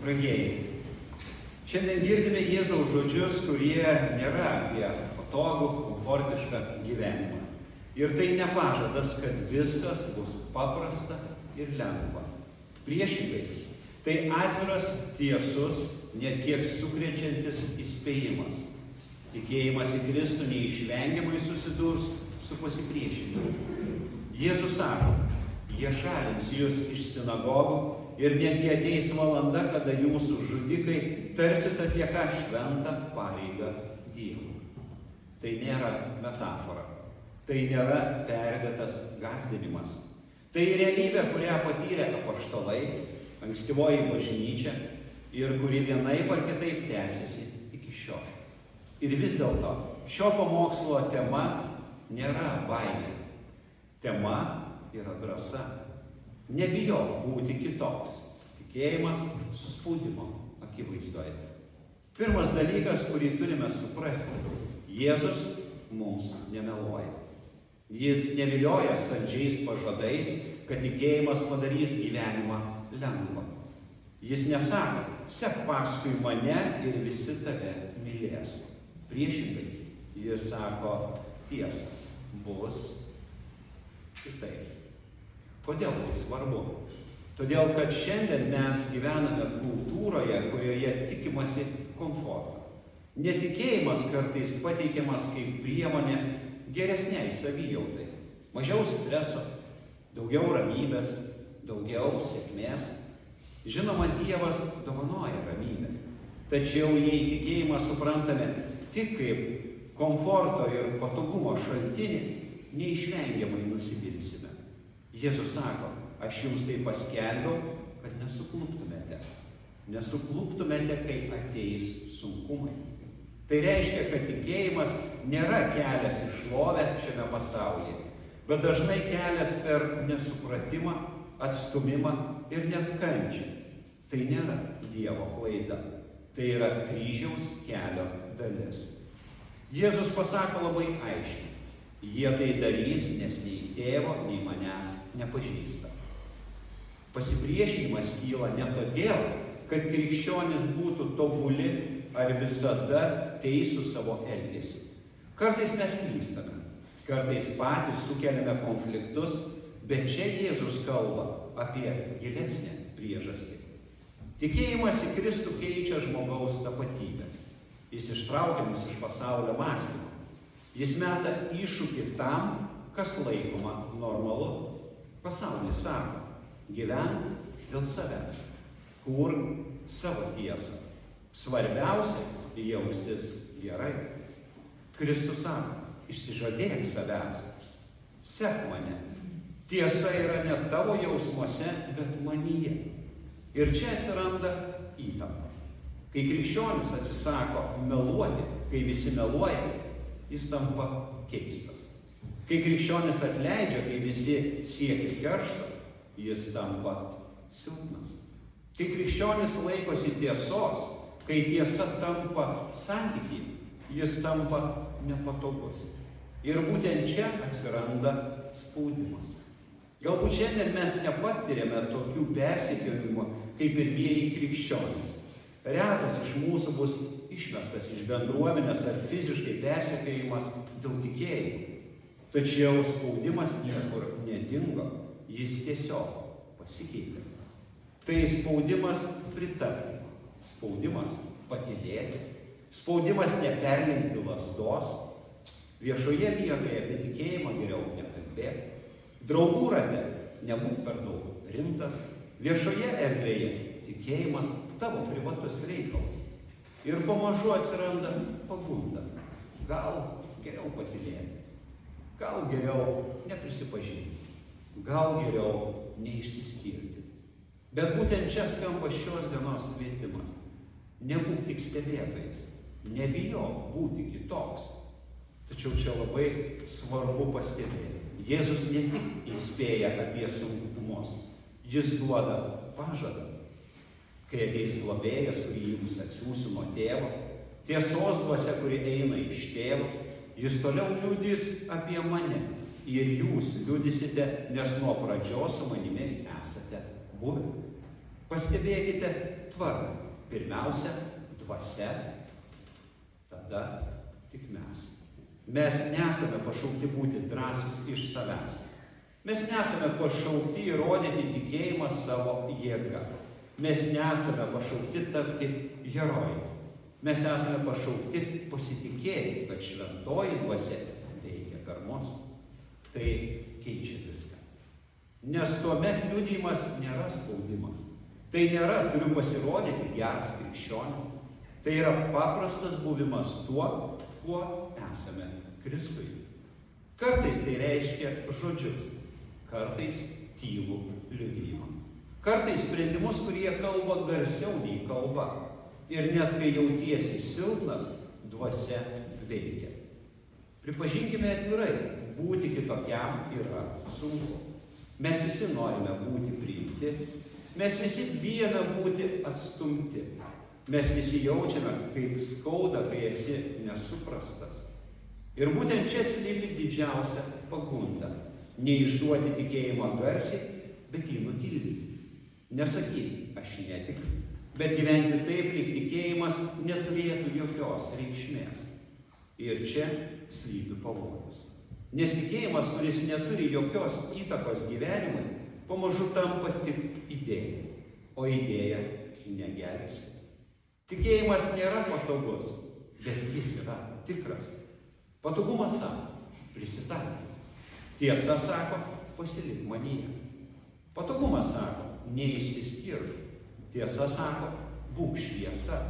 Brangieji, šiandien girdime Jėzaus žodžius, kurie nėra apie patogų, komfortišką gyvenimą. Ir tai nepažadas, kad viskas bus paprasta ir lengva. Priešingai, tai atviras, tiesus, net kiek sukrečiantis įspėjimas. Tikėjimas į Kristų neišvengiamai susidurs su pasipriešinimu. Jėzus sako, jie šalins jūs iš sinagogų ir netgi ateis valanda, kada jūsų žudikai tarsis atlieka šventą pareigą Dievui. Tai nėra metafora, tai nėra perdėtas gąsdinimas. Tai realybė, kurią patyrė apaštalai, ankstyvoji bažnyčia ir kuri vienaip ar kitaip tęsiasi iki šiol. Ir vis dėlto šio pamokslo tema nėra baimė. Tema yra drąsa. Nebijok būti kitoks. Tikėjimas su spaudimo akivaizdoje. Pirmas dalykas, kurį turime suprasti. Jėzus mums nemeluoja. Jis nevilioja saldžiais pažadais, kad tikėjimas padarys gyvenimą lengvą. Jis nesako, sek paskui mane ir visi tave mylės. Priešingai, jis sako tiesą, bus kitaip. Kodėl tai svarbu? Todėl, kad šiandien mes gyvename kultūroje, kurioje tikimasi komforto. Netikėjimas kartais pateikiamas kaip priemonė geresniai savijautai. Mažiau streso, daugiau ramybės, daugiau sėkmės. Žinoma, Dievas dovanoja ramybę. Tačiau jei tikėjimą suprantame tik kaip komforto ir patogumo šaltinį, neišvengiamai nusivilsime. Jėzus sako, aš jums tai paskelbiau, kad nesukluptumėte. Nesukluptumėte, kai ateis sunkumai. Tai reiškia, kad tikėjimas nėra kelias į šlovę šiame pasaulyje, bet dažnai kelias per nesupratimą, atstumimą ir net kančią. Tai nėra Dievo klaida. Tai yra kryžiaus kelio dalis. Jėzus pasako labai aiškiai. Jie tai darys, nes nei tėvo, nei manęs nepažįsta. Pasipriešinimas kyla ne todėl, kad krikščionys būtų tobuli ar visada teisų savo elgesiu. Kartais mes klystame, kartais patys sukeliame konfliktus, bet čia Jėzus kalba apie gilesnę priežastį. Tikėjimas į Kristų keičia žmogaus tapatybę. Jis ištraukia mus iš pasaulio mąstymo. Jis meta iššūkį tam, kas laikoma normalu. Pasaulis sako, gyvenk dėl savęs, kur savo tiesą. Svarbiausia jaustis gerai. Kristus sako, išsižadėk savęs, sek mane. Tiesa yra ne tavo jausmuose, bet manyje. Ir čia atsiranda įtampa. Kai krikščionis atsisako meluoti, kai visi meluoja, jis tampa keistas. Kai krikščionis atleidžia, kai visi siekia keršto, jis tampa silpnas. Kai krikščionis laikosi tiesos, kai tiesa tampa santykiai, jis tampa nepatogus. Ir būtent čia atsiranda spaudimas. Galbūt šiandien mes nepatiriame tokių persekiojimų kaip pirmieji krikščionys. Retas iš mūsų bus išmestas iš bendruomenės ar fiziškai persekiojimas dėl tikėjimo. Tačiau spaudimas niekur nedingo, jis tiesiog pasikeitė. Tai spaudimas pritapti, spaudimas patylėti, spaudimas neperlenkti lazdos, viešoje vietoje apie tikėjimą geriau nekalbėti, draugų rate nebūk per daug rimtas, viešoje erdvėje tikėjimas tavo privatus reikalas. Ir pamažu atsiranda pagunda. Gal geriau patylėti, gal geriau neprisipažinti, gal geriau neišsiskirti. Bet būtent čia skamba šios dienos kvietimas. Nebūk tik stebėtojas, nebijok būti kitoks. Tačiau čia labai svarbu pastebėti. Jėzus ne tik įspėja apie sunkumus, jis duoda pažadą. Kai ateis globėjas, kurį jums atsiųsiu nuo tėvo, tiesos dvasia, kuri eina iš tėvo, jis toliau liudys apie mane. Ir jūs liudysite, nes nuo pradžios su manimi esate buvę. Pastebėkite tvarką. Pirmiausia, dvasia, tada tik mes. Mes nesame pašaukti būti drąsūs iš savęs. Mes nesame pašaukti įrodyti tikėjimą savo jėgą. Mes nesame pašaukti tapti herojais. Mes esame pašaukti pasitikėti, kad šventoji dvasia veikia per mus. Tai keičia viską. Nes tuomet liudijimas nėra spaudimas. Tai nėra turiu pasirodyti geras krikščionis. Tai yra paprastas buvimas tuo, kuo esame Kristui. Kartais tai reiškia žodžius, kartais tylų liudijimą. Kartais sprendimus, kurie kalba garsiau nei kalba. Ir net kai jautiesi silpnas, dvasia veikia. Pripažinkime atvirai, būti kitokiam yra sunku. Mes visi norime būti priimti, mes visi bijome būti atstumti. Mes visi jaučiame, kaip skauda, kai esi nesuprastas. Ir būtent čia slypi didžiausia pagunda. Neišduoti tikėjimą garsiai, bet jį nutildyti. Nesakyti, aš netikiu, bet gyventi taip, lyg tikėjimas neturėtų jokios reikšmės. Ir čia slypi pavojus. Nes tikėjimas, kuris neturi jokios įtakos gyvenimui, pamažu tampa tik idėja, o idėja negelbsti. Tikėjimas nėra patogus, bet jis yra tikras. Patogumas sako, prisitaikyk. Tiesa sako, pasilik manyje. Patogumas sako, neišsiskirk. Tiesa sako, būk šviesa.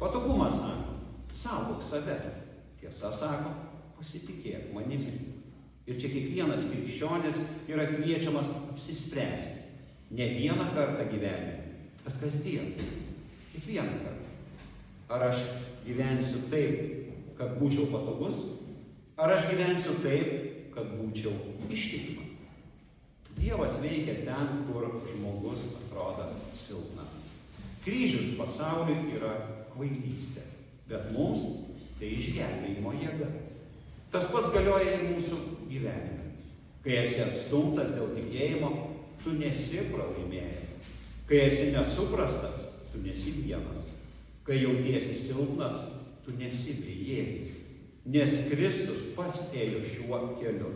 Patogumas sako, saugok save. Tiesa sako, pasitikėk manimi. Ir čia kiekvienas krikščionis yra kviečiamas apsispręsti. Ne vieną kartą gyvenime, bet kasdien. Kiekvieną kartą. Ar aš gyvensiu taip, kad būčiau patogus, ar aš gyvensiu taip, kad būčiau ištikimas. Dievas veikia ten, kur žmogus atrodo silpna. Kryžius pasauliui yra kvailystė, bet mums tai išgelbėjimo jėga. Tas pats galioja ir mūsų gyvenime. Kai esi atstumtas dėl tikėjimo, tu nesi pralaimėjęs. Kai esi nesuprastas, tu nesi vienas. Kai jautiesi silpnas, tu nesi bejėgis. Nes Kristus pats ėjo šiuo keliu.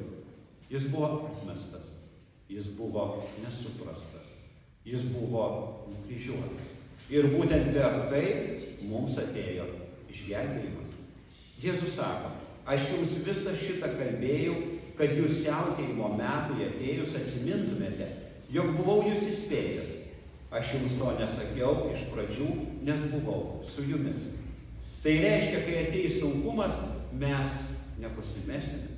Jis buvo atmestas. Jis buvo nesuprastas. Jis buvo nukryžiuotas. Ir būtent per tai mums atėjo išgelbėjimas. Jėzus sako, aš jums visą šitą kalbėjau, kad jūs siautėjimo metui atėjus atsimintumėte, jog buvau jūs įspėjęs. Aš jums to nesakiau iš pradžių, nes buvau su jumis. Tai reiškia, kai ateis sunkumas, mes nepasimesime.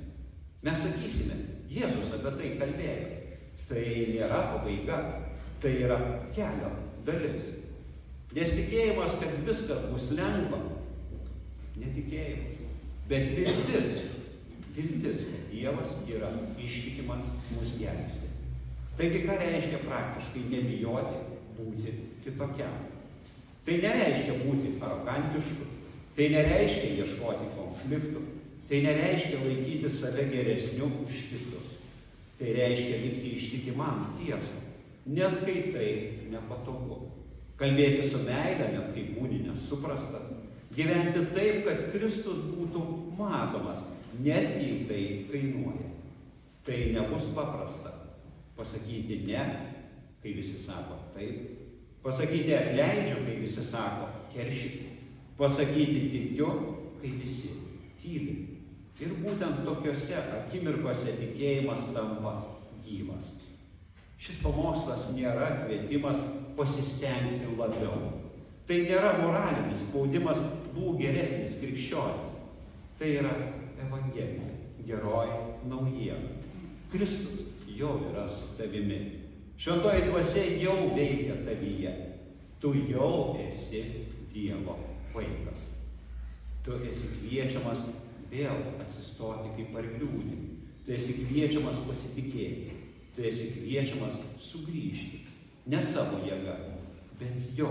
Mes sakysime, Jėzus apie tai kalbėjo. Tai nėra pabaiga, tai yra kelio dalis. Nes tikėjimas, kad viskas bus lengva, netikėjimas, bet viltis, kad Dievas yra ištikimas mus gelbsti. Taigi, ką reiškia praktiškai nebijoti būti kitokiam? Tai nereiškia būti arogantišku, tai nereiškia ieškoti konfliktų, tai nereiškia laikyti save geresniu už kitus. Tai reiškia likti ištikimam tiesą, net kai tai nepatogu. Kalbėti su meile, net kai būni nesuprastas. Gyventi taip, kad Kristus būtų matomas, net jei tai kainuoja. Tai nebus paprasta. Pasakyti ne, kai visi sako taip. Pasakyti atleidžiu, kai visi sako keršyk. Pasakyti tikiu, kai visi tyli. Ir būtent tokiuose akimirkose tikėjimas tampa gyvas. Šis pamokslas nėra kvietimas pasistengti labiau. Tai nėra moralinis spaudimas būk geresnis krikščionis. Tai yra evangelija, geroji naujiena. Kristus jau yra su tavimi. Šventoji dvasia jau veikia tavyje. Tu jau esi Dievo vaikas. Tu esi kviečiamas vėl atsistoti kaip arkliūnė. Tu esi kviečiamas pasitikėti. Tu esi kviečiamas sugrįžti. Ne savo jėga, bet jo.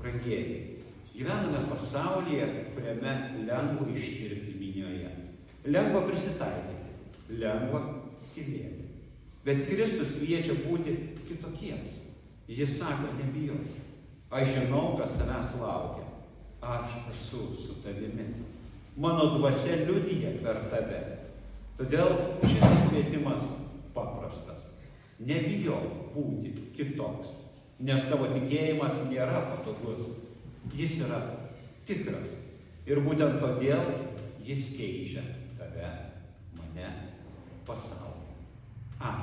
Brangieji, gyvename pasaulyje, kuriame lengva ištirpti minioje. Lengva prisitaikyti, lengva tylėti. Bet Kristus kviečia būti kitokiems. Jis sako, nebijok. Aš žinau, kas tavęs laukia. Aš esu su tavimi. Mano dvasia liudija per tave. Todėl šiandien kvietimas paprastas. Nebijok būti kitoks, nes tavo tikėjimas nėra patogus. Jis yra tikras. Ir būtent todėl jis keičia tave, mane, pasaulį. Amen.